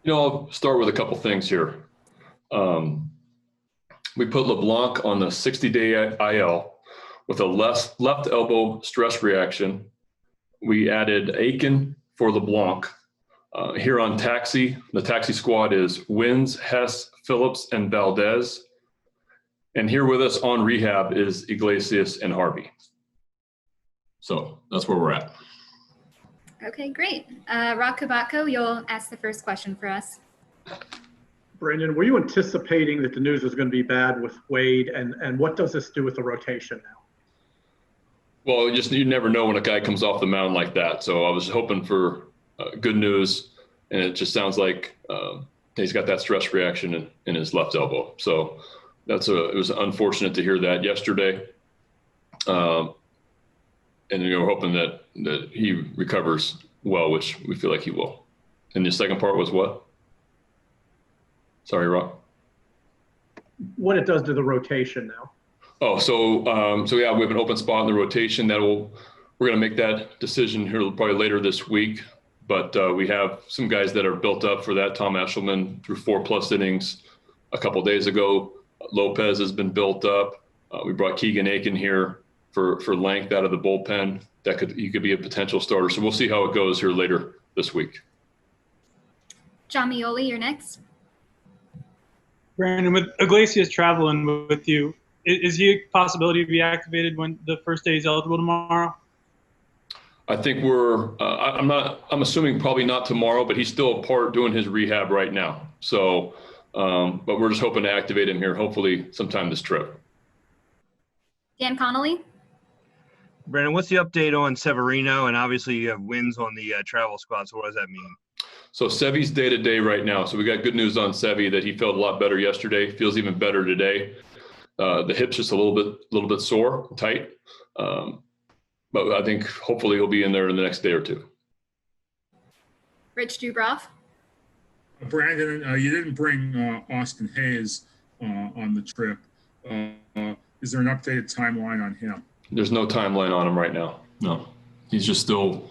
I'll start with a couple things here. We put LeBlanc on the 60-day IL with a left elbow stress reaction. We added Aiken for LeBlanc. Here on taxi, the taxi squad is Wins, Hess, Phillips, and Valdez. And here with us on rehab is Iglesias and Harvey. So that's where we're at. Okay, great. Rock Kubatko, you'll ask the first question for us. Brandon, were you anticipating that the news was going to be bad with Wade, and what does this do with the rotation now? Well, you never know when a guy comes off the mound like that. So I was hoping for good news, and it just sounds like he's got that stress reaction in his left elbow. So it was unfortunate to hear that yesterday. And we're hoping that he recovers well, which we feel like he will. And the second part was what? Sorry, Rob. What it does to the rotation now? Oh, so yeah, we have an open spot in the rotation we're going to make that decision here probably later this week. But we have some guys that are built up for that. Tom Eshelman threw 4+ innings a couple days ago. Lopez has been built up. We brought Keegan Aiken here for length out of the bullpen. He could be a potential starter. So we'll see how it goes here later this week. John Mioli, you're next. Brandon, with Iglesias traveling with you, is he a possibility to be activated when the first day is eligible tomorrow? I think I'm assuming probably not tomorrow, but he's still apart doing his rehab right now. So, but we're just hoping to activate him here, hopefully sometime this trip. Dan Connolly. Brandon, what's the update on Severino? And obviously you have Wins on the travel squad. So what does that mean? So Sevy's day-to-day right now. So we got good news on Sevy that he felt a lot better yesterday, feels even better today. The hip's just a little bit sore, tight. But I think hopefully he'll be in there in the next day or two. Rich Dubroff. Brandon, you didn't bring Austin Hayes on the trip. Is there an updated timeline on him? There's no timeline on him right now. No, he's just still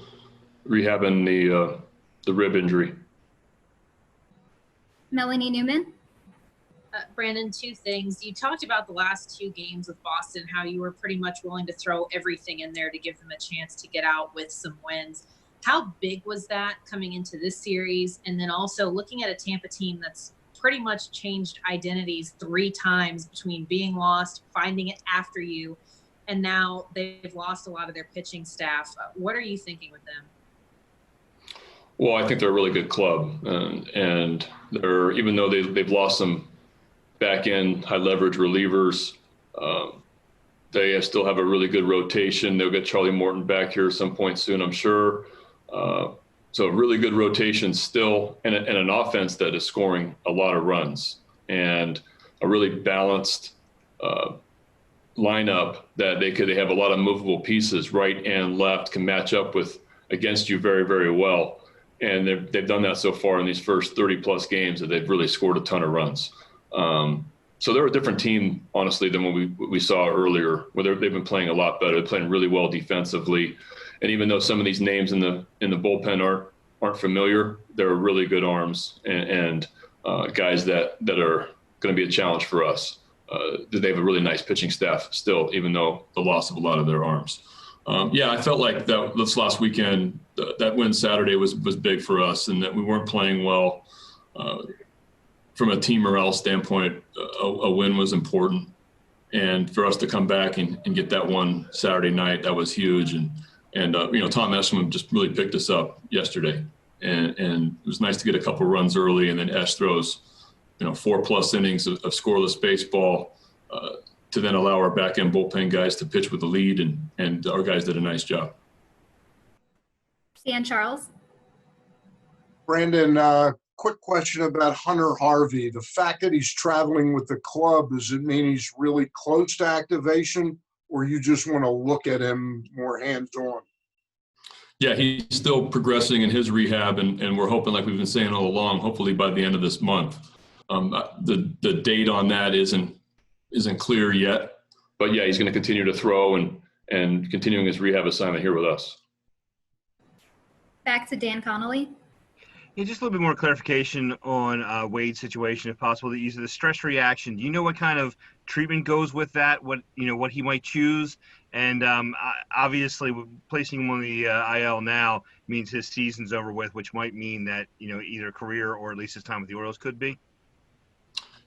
rehabbing the rib injury. Melanie Newman. Brandon, two things. You talked about the last 2 games with Boston, how you were pretty much willing to throw everything in there to give them a chance to get out with some wins. How big was that coming into this series? And then also looking at a Tampa team that's pretty much changed identities 3 times between being lost, finding it after you, and now they've lost a lot of their pitching staff. What are you thinking with them? Well, I think they're a really good club, and they're, even though they've lost some back-end high-leverage relievers, they still have a really good rotation. They'll get Charlie Morton back here at some point soon, I'm sure. So really good rotation still, and an offense that is scoring a lot of runs, and a really balanced lineup that they have a lot of movable pieces, right and left, can match up against you very, very well. And they've done that so far in these first 30+ games, that they've really scored a ton of runs. So they're a different team, honestly, than what we saw earlier, where they've been playing a lot better. They're playing really well defensively. And even though some of these names in the bullpen aren't familiar, they're really good arms and guys that are going to be a challenge for us. They have a really nice pitching staff still, even though the loss of a lot of their arms. Yeah, I felt like this last weekend, that win Saturday was big for us, and that we weren't playing well. From a team morale standpoint, a win was important. And for us to come back and get that one Saturday night, that was huge. And Tom Eshelman just really picked us up yesterday. And it was nice to get a couple runs early, and then Esh throws, 4+ innings of scoreless baseball to then allow our back-end bullpen guys to pitch with the lead, and our guys did a nice job. Dan Charles. Brandon, quick question about Hunter Harvey. The fact that he's traveling with the club, does it mean he's really close to activation, or you just want to look at him more hands-on? Yeah, he's still progressing in his rehab, and we're hoping, like we've been saying all along, hopefully by the end of this month. The date on that isn't clear yet, but yeah, he's going to continue to throw and continuing his rehab assignment here with us. Back to Dan Connolly. Hey, just a little bit more clarification on Wade's situation, if possible. The use of the stress reaction. Do you know what kind of treatment goes with that? What he might choose? And obviously, placing him on the IL now means his season's over with, which might mean that either career or at least his time with the Orioles could be.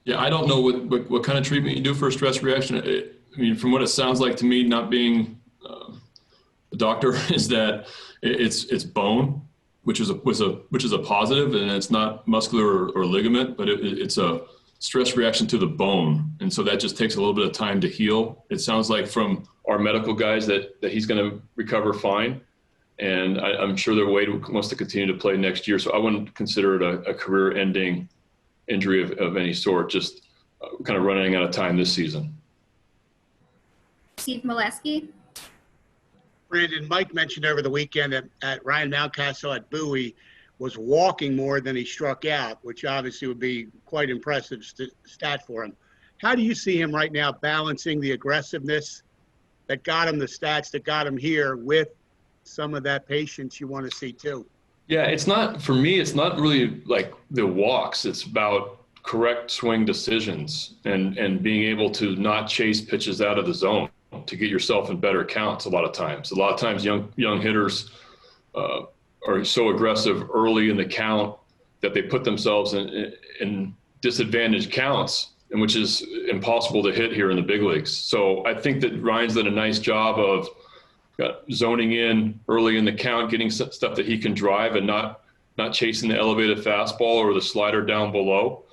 Yeah, I don't know what kind of treatment you do for a stress reaction. I mean, from what it sounds like to me, not being a doctor, is that it's bone, which is a positive, and it's not muscular or ligament, but it's a stress reaction to the bone, and so that just takes a little bit of time to heal. It sounds like from our medical guys that he's going to recover fine, and I'm sure that Wade wants to continue to play next year. So I wouldn't consider it a career-ending injury of any sort. Just kind of running out of time this season. Steve Molesky. Brandon, Mike mentioned over the weekend that Ryan Mountcastle at Bowie was walking more than he struck out, which obviously would be quite impressive stat for him. How do you see him right now balancing the aggressiveness that got him the stats that got him here with some of that patience you want to see too? Yeah, it's not, for me, it's not really like the walks. It's about correct swing decisions and being able to not chase pitches out of the zone to get yourself in better counts a lot of times. A lot of times young hitters are so aggressive early in the count that they put themselves in disadvantaged counts, and which is impossible to hit here in the big leagues. So I think that Ryan's done a nice job of zoning in early in the count, getting stuff that he can drive and not chasing the elevated fastball or the slider down below.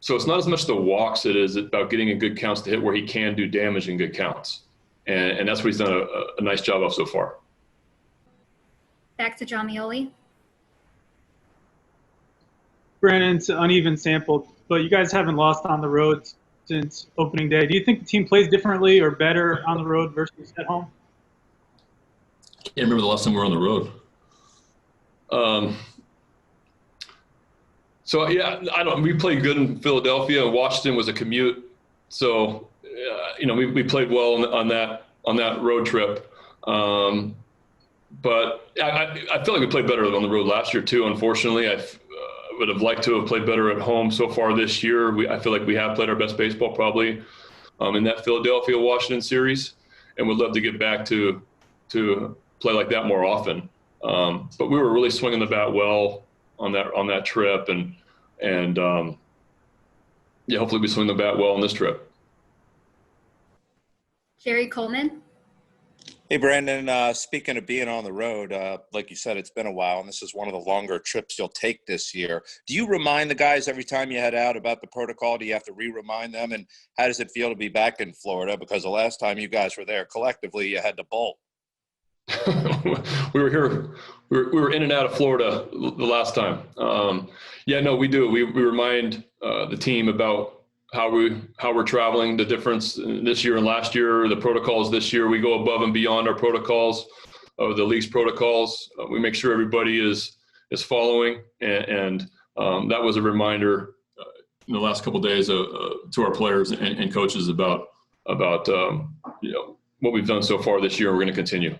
So it's not as much the walks, it is about getting in good counts to hit where he can do damage in good counts. And that's what he's done a nice job of so far. Back to John Mioli. Brandon, it's an uneven sample, but you guys haven't lost on the road since opening day. Do you think the team plays differently or better on the road versus at home? I can't remember the last time we were on the road. So yeah, we played good in Philadelphia, and Washington was a commute. So, we played well on that road trip. But I feel like we played better on the road last year too. Unfortunately, I would have liked to have played better at home so far this year. I feel like we have played our best baseball probably in that Philadelphia-Washington series, and would love to get back to play like that more often. But we were really swinging the bat well on that trip, and hopefully we swing the bat well on this trip. Jerry Coleman. Hey, Brandon, speaking of being on the road, like you said, it's been a while, and this is one of the longer trips you'll take this year. Do you remind the guys every time you head out about the protocol? Do you have to re-remind them? And how does it feel to be back in Florida? Because the last time you guys were there collectively, you had to bolt. We were here. We were in and out of Florida the last time. We do. We remind the team about how we're traveling, the difference this year and last year, the protocols this year. We go above and beyond our protocols, the league's protocols. We make sure everybody is following, and that was a reminder in the last couple of days to our players and coaches about what we've done so far this year. We're going to continue.